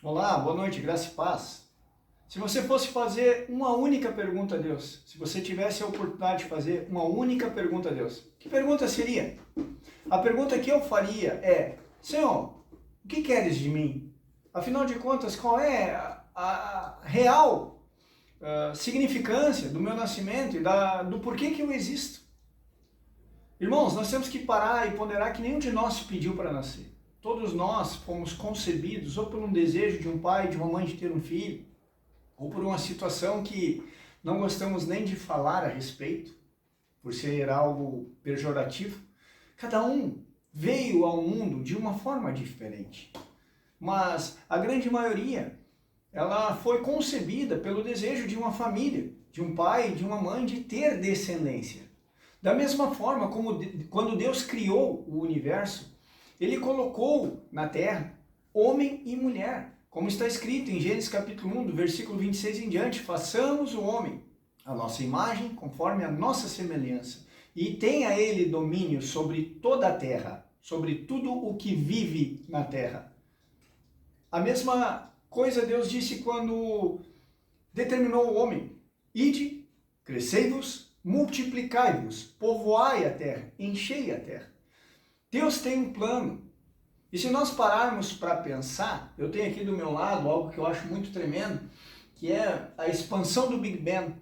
Olá, boa noite, graça e paz. Se você fosse fazer uma única pergunta a Deus, se você tivesse a oportunidade de fazer uma única pergunta a Deus, que pergunta seria? A pergunta que eu faria é: Senhor, o que queres de mim? Afinal de contas, qual é a real significância do meu nascimento e do porquê que eu existo? Irmãos, nós temos que parar e ponderar que nenhum de nós se pediu para nascer. Todos nós fomos concebidos ou por um desejo de um pai e de uma mãe de ter um filho, ou por uma situação que não gostamos nem de falar a respeito, por ser algo pejorativo. Cada um veio ao mundo de uma forma diferente, mas a grande maioria, ela foi concebida pelo desejo de uma família, de um pai e de uma mãe de ter descendência. Da mesma forma como quando Deus criou o universo, Ele colocou na terra homem e mulher. Como está escrito em Gênesis capítulo 1, do versículo 26 em diante: façamos o homem a nossa imagem, conforme a nossa semelhança, e tenha ele domínio sobre toda a terra, sobre tudo o que vive na terra. A mesma coisa Deus disse quando determinou o homem: ide, crescei-vos, multiplicai-vos, povoai a terra, enchei a terra. Deus tem um plano. E se nós pararmos para pensar, eu tenho aqui do meu lado algo que eu acho muito tremendo, que é a expansão do Big Bang.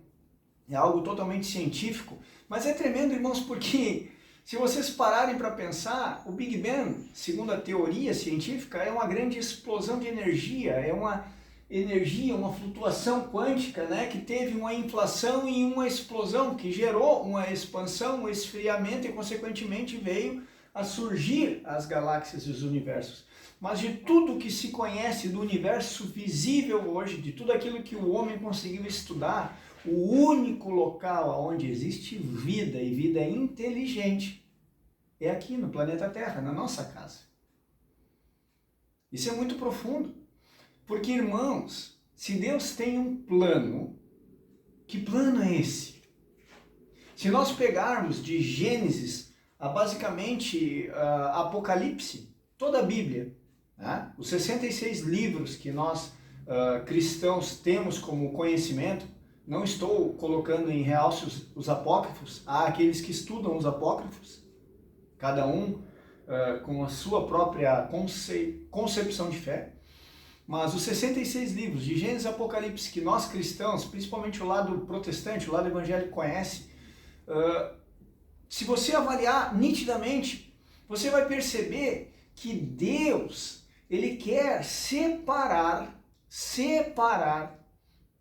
É algo totalmente científico, mas é tremendo, irmãos, porque se vocês pararem para pensar, o Big Bang, segundo a teoria científica, é uma grande explosão de energia, é uma energia, uma flutuação quântica, né, que teve uma inflação e uma explosão, que gerou uma expansão, um esfriamento e, consequentemente, veio a surgir as galáxias e os universos. Mas de tudo que se conhece do universo visível hoje, de tudo aquilo que o homem conseguiu estudar, o único local onde existe vida e vida inteligente é aqui no planeta Terra, na nossa casa. Isso é muito profundo, porque, irmãos, se Deus tem um plano, que plano é esse? Se nós pegarmos de Gênesis a basicamente Apocalipse, toda a Bíblia, né? Os 66 livros que nós cristãos temos como conhecimento, não estou colocando em realce os apócrifos, há aqueles que estudam os apócrifos, cada um com a sua própria concepção de fé, mas os 66 livros de Gênesis e Apocalipse que nós cristãos, principalmente o lado protestante, o lado evangélico conhece, se você avaliar nitidamente, você vai perceber que Deus, Ele quer separar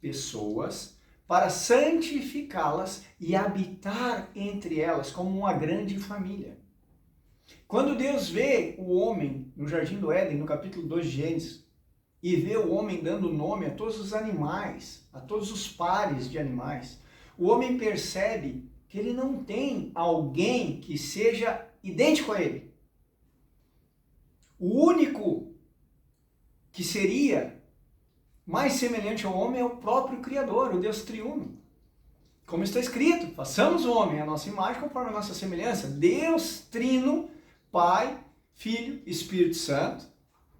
pessoas para santificá-las e habitar entre elas como uma grande família. Quando Deus vê o homem no Jardim do Éden, no capítulo 2 de Gênesis, e vê o homem dando nome a todos os animais, a todos os pares de animais, o homem percebe que ele não tem alguém que seja idêntico a ele. O único que seria mais semelhante ao homem é o próprio Criador, o Deus triuno. Como está escrito, façamos o homem à nossa imagem conforme a nossa semelhança. Deus trino, Pai, Filho, Espírito Santo.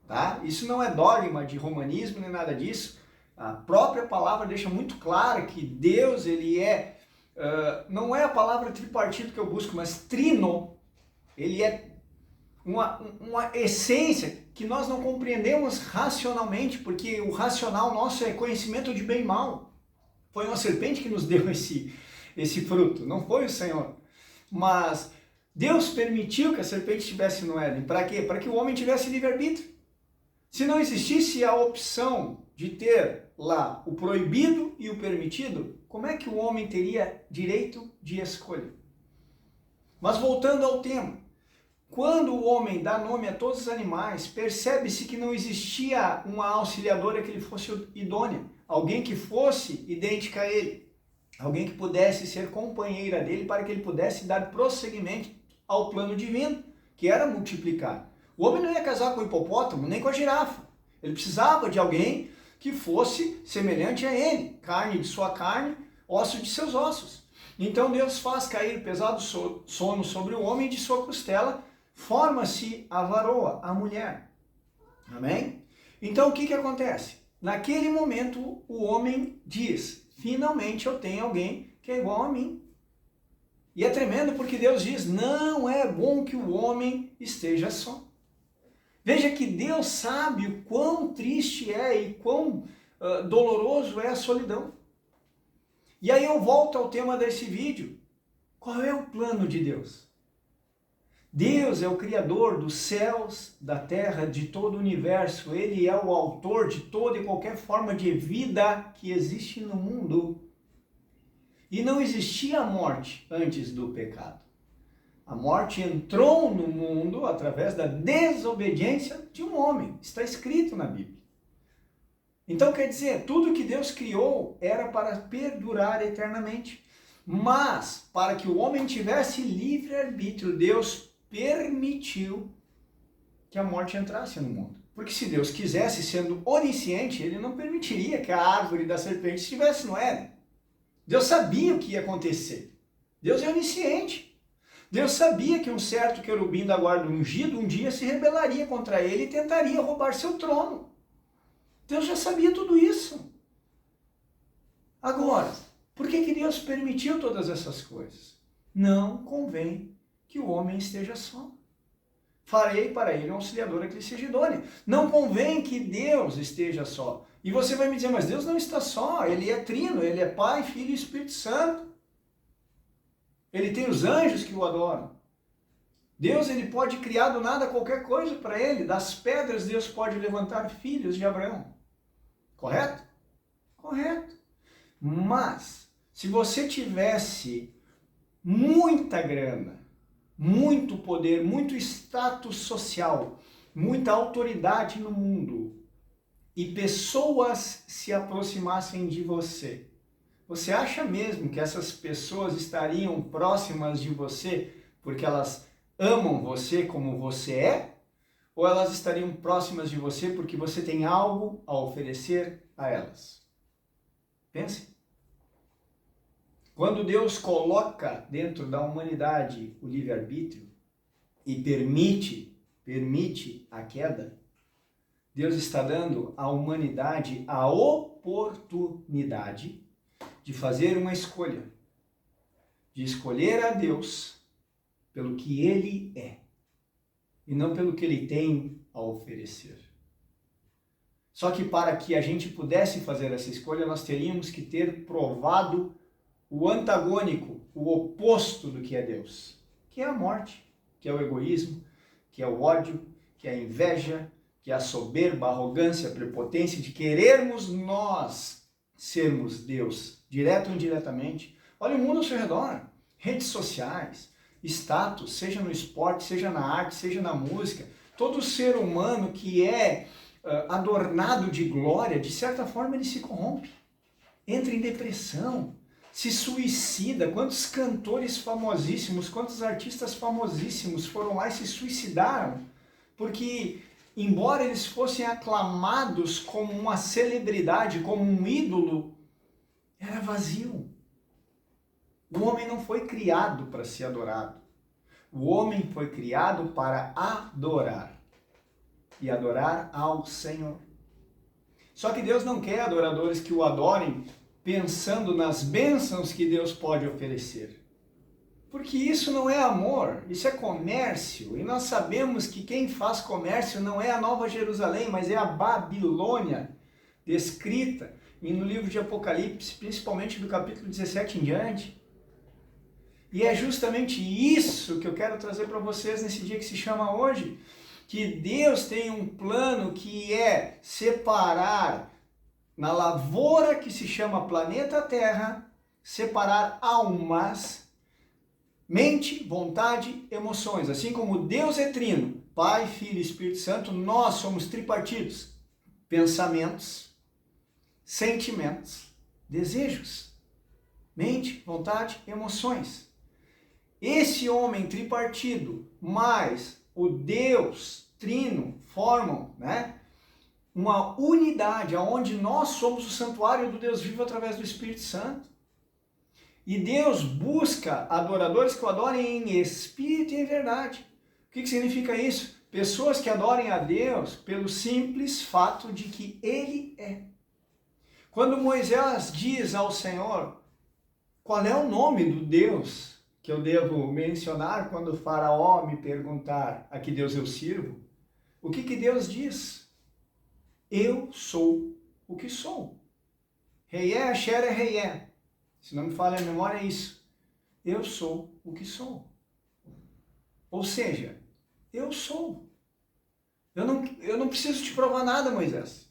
Tá? Isso não é dogma de romanismo nem nada disso. A própria palavra deixa muito claro que Deus, ele é, não é a palavra tripartito que eu busco, mas trino. Ele é uma essência que nós não compreendemos racionalmente, porque o racional nosso é conhecimento de bem e mal. Foi uma serpente que nos deu esse fruto, não foi o Senhor. Mas Deus permitiu que a serpente estivesse no Éden. Para quê? Para que o homem tivesse livre-arbítrio. Se não existisse a opção de ter lá o proibido e o permitido, como é que o homem teria direito de escolha? Mas voltando ao tema, quando o homem dá nome a todos os animais, percebe-se que não existia uma auxiliadora que lhe fosse idônea, alguém que fosse idêntica a ele, alguém que pudesse ser companheira dele para que ele pudesse dar prosseguimento ao plano divino, que era multiplicar. O homem não ia casar com o hipopótamo, nem com a girafa. Ele precisava de alguém que fosse semelhante a ele, carne de sua carne, osso de seus ossos. Então Deus faz cair pesado sono sobre o homem e de sua costela forma-se a varoa, a mulher. Amém? Então o que acontece? Naquele momento o homem diz, finalmente eu tenho alguém que é igual a mim. E é tremendo porque Deus diz, não é bom que o homem esteja só. Veja que Deus sabe o quão triste é e quão doloroso é a solidão. E aí eu volto ao tema desse vídeo. Qual é o plano de Deus? Deus é o Criador dos céus, da terra, de todo o universo. Ele é o autor de toda e qualquer forma de vida que existe no mundo. E não existia a morte antes do pecado. A morte entrou no mundo através da desobediência de um homem. Está escrito na Bíblia. Então quer dizer, tudo que Deus criou era para perdurar eternamente. Mas, para que o homem tivesse livre-arbítrio, Deus permitiu que a morte entrasse no mundo. Porque se Deus quisesse, sendo onisciente, ele não permitiria que a árvore da serpente estivesse no Éden. Deus sabia o que ia acontecer. Deus é onisciente. Deus sabia que um certo querubim da guarda ungido um dia se rebelaria contra ele e tentaria roubar seu trono. Deus já sabia tudo isso. Agora, por que Deus permitiu todas essas coisas? Não convém que o homem esteja só. Farei para ele um auxiliador a que lhe seja idôneo. Não convém que Deus esteja só. E você vai me dizer, mas Deus não está só, Ele é trino, Ele é Pai, Filho e Espírito Santo. Ele tem os anjos que o adoram. Deus, Ele pode criar do nada qualquer coisa para Ele. Das pedras Deus pode levantar filhos de Abraão. Correto? Correto. Mas, se você tivesse muita grana, muito poder, muito status social, muita autoridade no mundo e pessoas se aproximassem de você, você acha mesmo que essas pessoas estariam próximas de você porque elas amam você como você é? Ou elas estariam próximas de você porque você tem algo a oferecer a elas? Pense. Quando Deus coloca dentro da humanidade o livre-arbítrio e permite a queda, Deus está dando à humanidade a oportunidade de fazer uma escolha, de escolher a Deus pelo que Ele é e não pelo que Ele tem a oferecer. Só que para que a gente pudesse fazer essa escolha, nós teríamos que ter provado o antagônico, o oposto do que é Deus, que é a morte, que é o egoísmo, que é o ódio, que é a inveja, que é a soberba, a arrogância, a prepotência de querermos nós sermos Deus, direto ou indiretamente. Olha o mundo ao seu redor, redes sociais, status, seja no esporte, seja na arte, seja na música, todo ser humano que é adornado de glória, de certa forma ele se corrompe, entra em depressão, se suicida. Quantos cantores famosíssimos, quantos artistas famosíssimos foram lá e se suicidaram? Porque, embora eles fossem aclamados como uma celebridade, como um ídolo, era vazio. O homem não foi criado para ser adorado. O homem foi criado para adorar. E adorar ao Senhor. Só que Deus não quer adoradores que o adorem pensando nas bênçãos que Deus pode oferecer. Porque isso não é amor, isso é comércio. E nós sabemos que quem faz comércio não é a Nova Jerusalém, mas é a Babilônia, descrita no livro de Apocalipse, principalmente do capítulo 17 em diante. E é justamente isso que eu quero trazer para vocês nesse dia que se chama hoje. Que Deus tem um plano que é separar na lavoura que se chama planeta Terra, separar almas, mente, vontade, emoções. Assim como Deus é trino, Pai, Filho e Espírito Santo, nós somos tripartidos. Pensamentos, sentimentos, desejos. Mente, vontade, emoções. Esse homem tripartido mais o Deus trino formam, uma unidade, onde nós somos o santuário do Deus vivo através do Espírito Santo. E Deus busca adoradores que o adorem em espírito e em verdade. O que significa isso? Pessoas que adorem a Deus pelo simples fato de que Ele é. Quando Moisés diz ao Senhor, qual é o nome do Deus que eu devo mencionar quando o faraó me perguntar a que Deus eu sirvo? O que Deus diz? Eu sou o que sou. Reié, Asher é Reié. Se não me falha a memória, é isso. Eu sou o que sou. Ou seja, eu sou. Eu não preciso te provar nada, Moisés.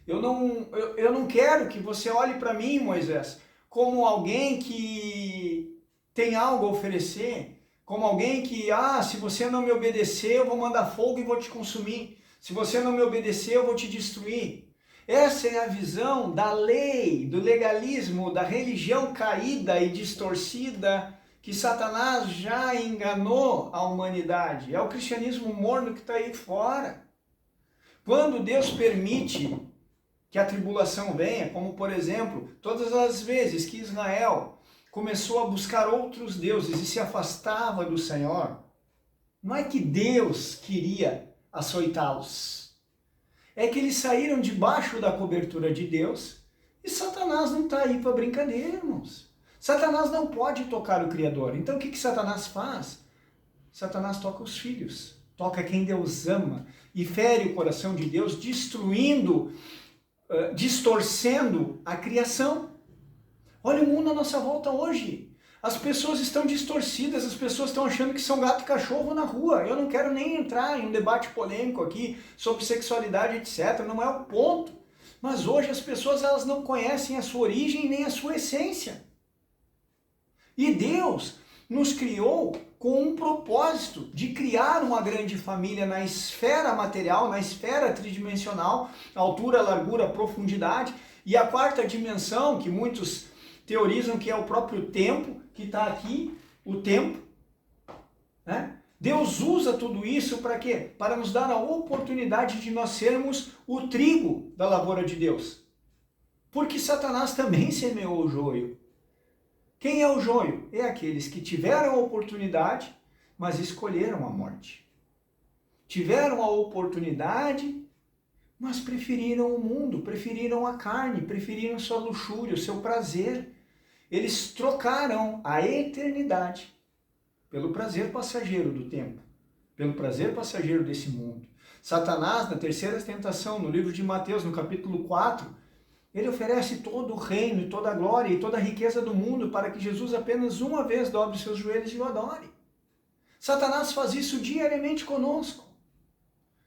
Eu não quero que você olhe para mim, Moisés, como alguém que tem algo a oferecer, como alguém que, se você não me obedecer, eu vou mandar fogo e vou te consumir. Se você não me obedecer, eu vou te destruir. Essa é a visão da lei, do legalismo, da religião caída e distorcida que Satanás já enganou a humanidade. É o cristianismo morno que está aí fora. Quando Deus permite que a tribulação venha, como por exemplo, todas as vezes que Israel começou a buscar outros deuses e se afastava do Senhor, não é que Deus queria açoitá-los. É que eles saíram debaixo da cobertura de Deus e Satanás não está aí para brincadeira, irmãos. Satanás não pode tocar o Criador. Então o que Satanás faz? Satanás toca os filhos, toca quem Deus ama e fere o coração de Deus, destruindo, distorcendo a criação. Olha o mundo à nossa volta hoje. As pessoas estão distorcidas, as pessoas estão achando que são gato e cachorro na rua. Eu não quero nem entrar em um debate polêmico aqui sobre sexualidade, etc. Não é o ponto. Mas hoje as pessoas elas não conhecem a sua origem nem a sua essência. E Deus nos criou com um propósito de criar uma grande família na esfera material, na esfera tridimensional, altura, largura, profundidade. E a quarta dimensão, que muitos teorizam que é o próprio tempo, que está aqui, o tempo, né? Deus usa tudo isso para quê? Para nos dar a oportunidade de nós sermos o trigo da lavoura de Deus. Porque Satanás também semeou o joio. Quem é o joio? É aqueles que tiveram a oportunidade, mas escolheram a morte. Tiveram a oportunidade, mas preferiram o mundo, preferiram a carne, preferiram sua luxúria, o seu prazer. Eles trocaram a eternidade pelo prazer passageiro do tempo, pelo prazer passageiro desse mundo. Satanás, na terceira tentação, no livro de Mateus, no capítulo 4, ele oferece todo o reino, e toda a glória e toda a riqueza do mundo para que Jesus apenas uma vez dobre seus joelhos e o adore. Satanás faz isso diariamente conosco.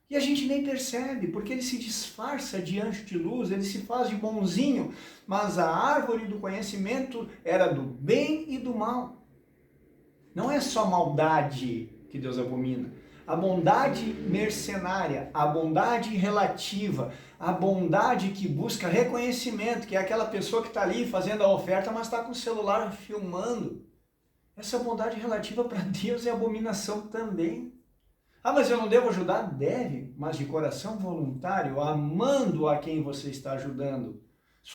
E a gente nem percebe, porque ele se disfarça de anjo de luz, ele se faz de bonzinho, mas a árvore do conhecimento era do bem e do mal. Não é só maldade que Deus abomina. A bondade mercenária, a bondade relativa, a bondade que busca reconhecimento, que é aquela pessoa que está ali fazendo a oferta, mas está com o celular filmando. Essa bondade relativa para Deus é abominação também. Mas eu não devo ajudar? Deve, mas de coração voluntário, amando a quem você está ajudando.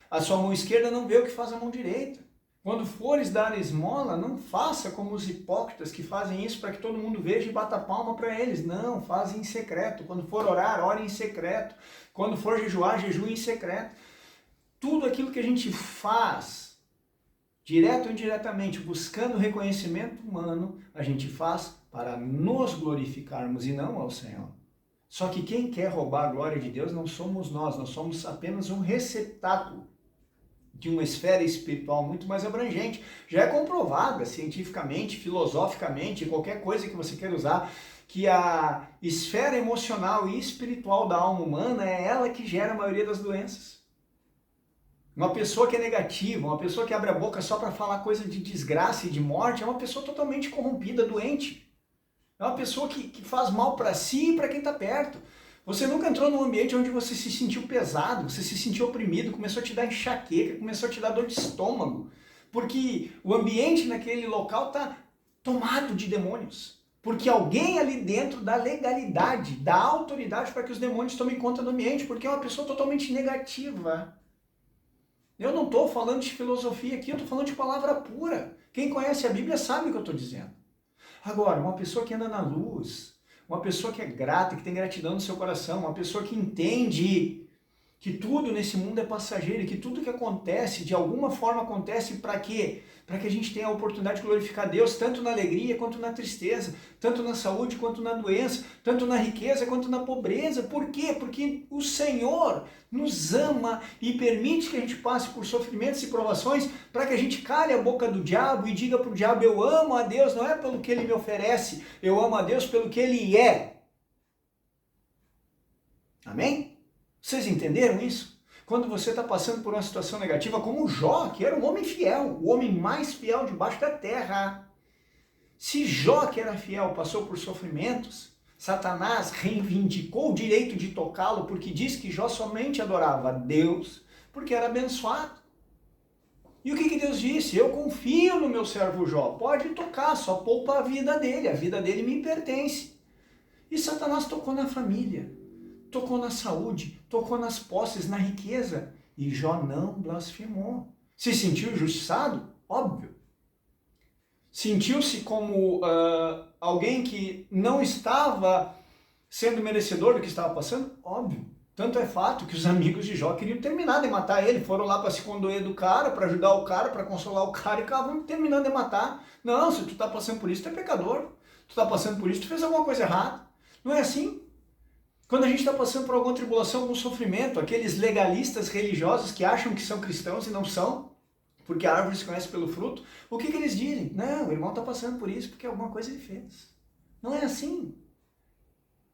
A sua mão esquerda não vê o que faz a mão direita. Quando fores dar esmola, não faça como os hipócritas que fazem isso para que todo mundo veja e bata palma para eles. Não, fazem em secreto. Quando for orar, ore em secreto. Quando for jejuar, jejue em secreto. Tudo aquilo que a gente faz, direto ou indiretamente, buscando reconhecimento humano, a gente faz para nos glorificarmos e não ao Senhor. Só que quem quer roubar a glória de Deus não somos nós somos apenas um receptáculo de uma esfera espiritual muito mais abrangente. Já é comprovada cientificamente, filosoficamente, qualquer coisa que você queira usar, que a esfera emocional e espiritual da alma humana é ela que gera a maioria das doenças. Uma pessoa que é negativa, uma pessoa que abre a boca só para falar coisa de desgraça e de morte, é uma pessoa totalmente corrompida, doente. É uma pessoa que faz mal para si e para quem está perto. Você nunca entrou num ambiente onde você se sentiu pesado, você se sentiu oprimido, começou a te dar enxaqueca, começou a te dar dor de estômago, porque o ambiente naquele local está tomado de demônios. Porque alguém ali dentro dá legalidade, dá autoridade para que os demônios tomem conta do ambiente, porque é uma pessoa totalmente negativa. Eu não estou falando de filosofia aqui, eu estou falando de palavra pura. Quem conhece a Bíblia sabe o que eu estou dizendo. Agora, uma pessoa que anda na luz, uma pessoa que é grata, que tem gratidão no seu coração, uma pessoa que entende que tudo nesse mundo é passageiro e que tudo que acontece, de alguma forma acontece para quê? Para que a gente tenha a oportunidade de glorificar Deus, tanto na alegria quanto na tristeza, tanto na saúde quanto na doença, tanto na riqueza quanto na pobreza. Por quê? Porque o Senhor nos ama e permite que a gente passe por sofrimentos e provações para que a gente cale a boca do diabo e diga para o diabo: eu amo a Deus, não é pelo que ele me oferece, eu amo a Deus pelo que ele é. Amém? Vocês entenderam isso? Quando você está passando por uma situação negativa, como Jó, que era um homem fiel, o homem mais fiel debaixo da terra. Se Jó, que era fiel, passou por sofrimentos, Satanás reivindicou o direito de tocá-lo, porque diz que Jó somente adorava a Deus, porque era abençoado. E o que Deus disse? Eu confio no meu servo Jó, pode tocar, só poupa a vida dele me pertence. E Satanás tocou na família, tocou na saúde, tocou nas posses, na riqueza. E Jó não blasfemou. Se sentiu injustiçado? Óbvio. Sentiu-se como alguém que não estava sendo merecedor do que estava passando? Óbvio. Tanto é fato que os amigos de Jó queriam terminar de matar ele. Foram lá para se condoer do cara, para ajudar o cara, para consolar o cara e acabavam terminando de matar. Não, se tu está passando por isso, tu é pecador. Tu está passando por isso, tu fez alguma coisa errada. Não é assim? Quando a gente está passando por alguma tribulação, algum sofrimento, aqueles legalistas religiosos que acham que são cristãos e não são, porque a árvore se conhece pelo fruto, o que eles dizem? Não, o irmão está passando por isso porque alguma coisa ele fez. Não é assim.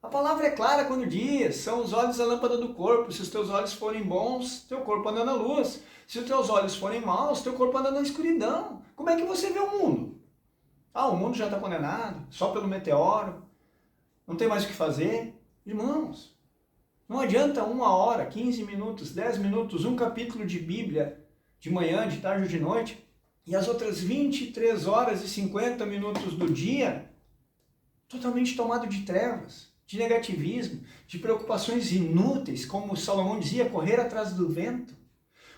A palavra é clara quando diz: são os olhos a lâmpada do corpo. Se os teus olhos forem bons, teu corpo anda na luz. Se os teus olhos forem maus, teu corpo anda na escuridão. Como é que você vê o mundo? Ah, o mundo já está condenado, só pelo meteoro, não tem mais o que fazer. Irmãos, não adianta 1 hora, 15 minutos, 10 minutos, um capítulo de Bíblia, de manhã, de tarde ou de noite, e as outras 23 horas e 50 minutos do dia, totalmente tomado de trevas, de negativismo, de preocupações inúteis, como Salomão dizia, correr atrás do vento.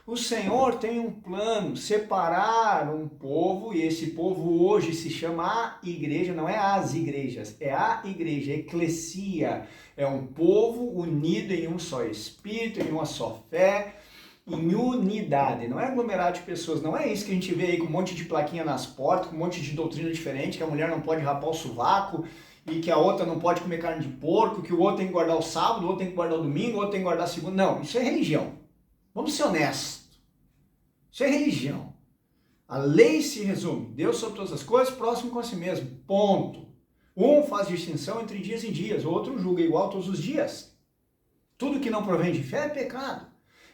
O Senhor tem um plano, separar um povo, e esse povo hoje se chama a igreja, não é as igrejas, é a igreja, eclesia, é um povo unido em um só espírito, em uma só fé, em unidade, não é aglomerado de pessoas, não é isso que a gente vê aí com um monte de plaquinha nas portas, com um monte de doutrina diferente, que a mulher não pode rapar o sovaco, e que a outra não pode comer carne de porco, que o outro tem que guardar o sábado, o outro tem que guardar o domingo, o outro tem que guardar a segunda. Não, isso é religião. Vamos ser honestos. Isso é religião. A lei se resume: Deus sobre todas as coisas, próximo com a si mesmo. Ponto. Um faz distinção entre dias e dias, o outro julga igual todos os dias. Tudo que não provém de fé é pecado.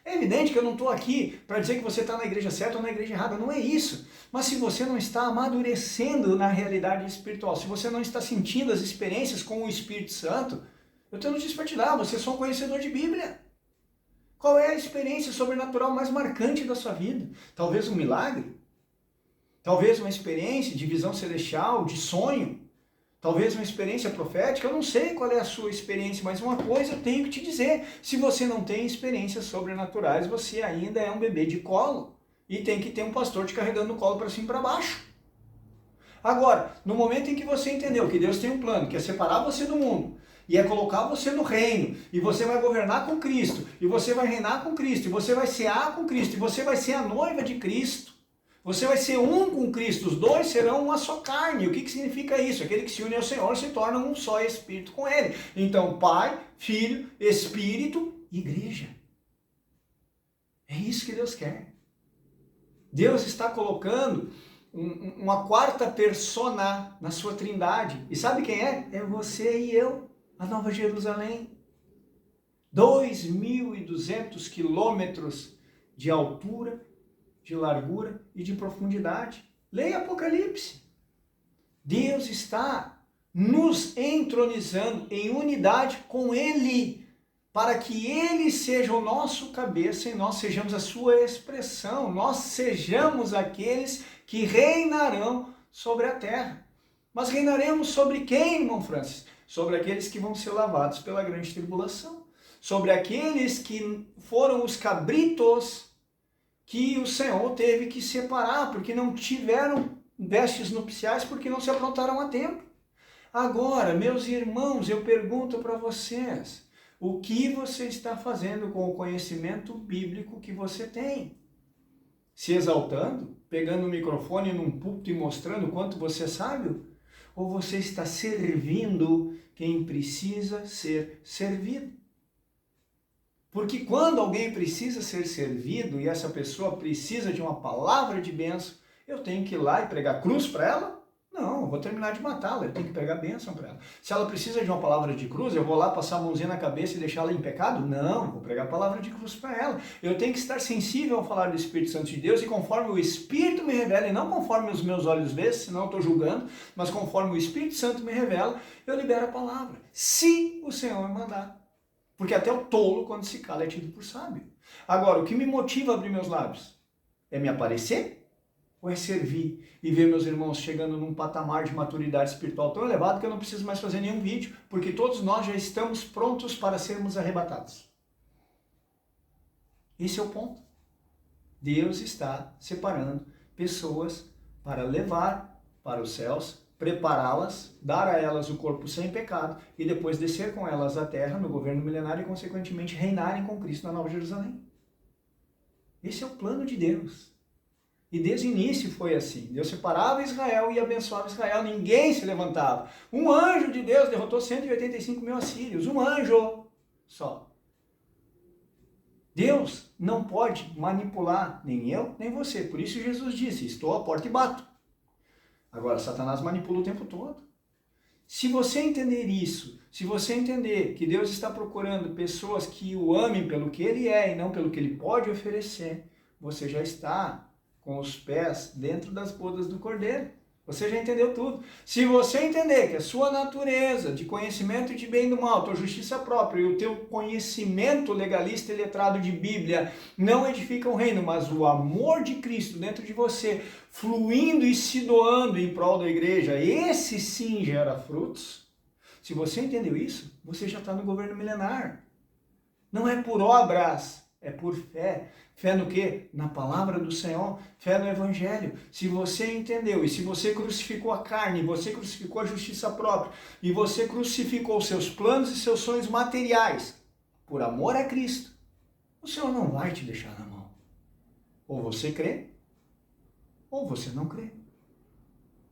É evidente que eu não estou aqui para dizer que você está na igreja certa ou na igreja errada, não é isso. Mas se você não está amadurecendo na realidade espiritual, se você não está sentindo as experiências com o Espírito Santo, eu tenho notícia para te dar: você é só um conhecedor de Bíblia. Qual é a experiência sobrenatural mais marcante da sua vida? Talvez um milagre? Talvez uma experiência de visão celestial, de sonho? Talvez uma experiência profética? Eu não sei qual é a sua experiência, mas uma coisa eu tenho que te dizer: se você não tem experiências sobrenaturais, você ainda é um bebê de colo e tem que ter um pastor te carregando no colo para cima e para baixo. Agora, no momento em que você entendeu que Deus tem um plano, que é separar você do mundo, e é colocar você no reino, e você vai governar com Cristo, e você vai reinar com Cristo, e você vai cear com Cristo, e você vai ser a noiva de Cristo, você vai ser um com Cristo, os dois serão uma só carne. O que significa isso? Aquele que se une ao Senhor se torna um só espírito com Ele. Então, Pai, Filho, Espírito, Igreja. É isso que Deus quer. Deus está colocando uma quarta persona na sua trindade. E sabe quem é? É você e eu, a Nova Jerusalém. 2.200 quilômetros de altura, de largura e de profundidade. Leia Apocalipse. Deus está nos entronizando em unidade com Ele, para que Ele seja o nosso cabeça e nós sejamos a sua expressão, nós sejamos aqueles que reinarão sobre a terra. Mas reinaremos sobre quem, irmão Francis? Sobre aqueles que vão ser lavados pela grande tribulação, sobre aqueles que foram os cabritos que o Senhor teve que separar, porque não tiveram vestes nupciais, porque não se aprontaram a tempo. Agora, meus irmãos, eu pergunto para vocês, o que você está fazendo com o conhecimento bíblico que você tem? Se exaltando, pegando o microfone num púlpito e mostrando o quanto você sabe? Ou você está servindo quem precisa ser servido? Porque quando alguém precisa ser servido e essa pessoa precisa de uma palavra de bênção, eu tenho que ir lá e pregar cruz para ela? Não, eu vou terminar de matá-la, eu tenho que pregar bênção para ela. Se ela precisa de uma palavra de cruz, eu vou lá passar a mãozinha na cabeça e deixá-la em pecado? Não, eu vou pregar a palavra de cruz para ela. Eu tenho que estar sensível ao falar do Espírito Santo de Deus e conforme o Espírito me revela, e não conforme os meus olhos veem, senão eu estou julgando, mas conforme o Espírito Santo me revela, eu libero a palavra. Se o Senhor me mandar. Porque até o tolo, quando se cala, é tido por sábio. Agora, o que me motiva a abrir meus lábios? É me aparecer? Ou é servir e ver meus irmãos chegando num patamar de maturidade espiritual tão elevado que eu não preciso mais fazer nenhum vídeo, porque todos nós já estamos prontos para sermos arrebatados. Esse é o ponto. Deus está separando pessoas para levar para os céus, prepará-las, dar a elas o corpo sem pecado e depois descer com elas à terra no governo milenário e consequentemente reinarem com Cristo na Nova Jerusalém. Esse é o plano de Deus. E desde o início foi assim. Deus separava Israel e abençoava Israel. Ninguém se levantava. Um anjo de Deus derrotou 185 mil assírios. Um anjo só. Deus não pode manipular nem eu, nem você. Por isso Jesus disse, estou à porta e bato. Agora, Satanás manipula o tempo todo. Se você entender isso, se você entender que Deus está procurando pessoas que o amem pelo que Ele é e não pelo que Ele pode oferecer, você já está com os pés dentro das bodas do Cordeiro. Você já entendeu tudo. Se você entender que a sua natureza de conhecimento de bem e do mal, tua justiça própria e o teu conhecimento legalista e letrado de Bíblia não edificam o reino, mas o amor de Cristo dentro de você, fluindo e se doando em prol da igreja, esse sim gera frutos. Se você entendeu isso, você já está no governo milenar. Não é por obras, é por fé. Fé no quê? Na palavra do Senhor, fé no Evangelho. Se você entendeu, e se você crucificou a carne, você crucificou a justiça própria, e você crucificou seus planos e seus sonhos materiais, por amor a Cristo, o Senhor não vai te deixar na mão. Ou você crê, ou você não crê.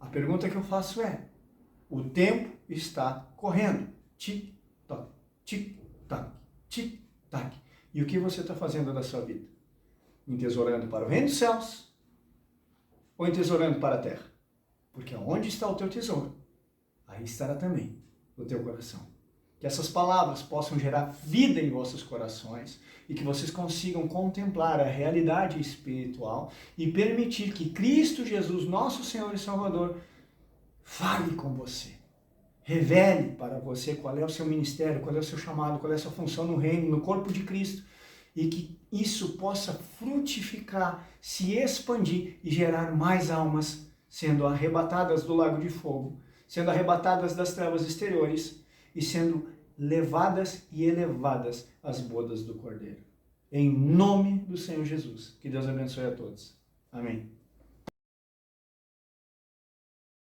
A pergunta que eu faço é, o tempo está correndo. Tic-tac, tic-tac, tic-tac. E o que você está fazendo da sua vida? Entesourando para o reino dos céus ou entesourando para a terra? Porque onde está o teu tesouro, aí estará também o teu coração. Que essas palavras possam gerar vida em vossos corações e que vocês consigam contemplar a realidade espiritual e permitir que Cristo Jesus, nosso Senhor e Salvador, fale com você. Revele para você qual é o seu ministério, qual é o seu chamado, qual é a sua função no reino, no corpo de Cristo. E que isso possa frutificar, se expandir e gerar mais almas sendo arrebatadas do lago de fogo, sendo arrebatadas das trevas exteriores e sendo levadas e elevadas às bodas do Cordeiro. Em nome do Senhor Jesus. Que Deus abençoe a todos. Amém.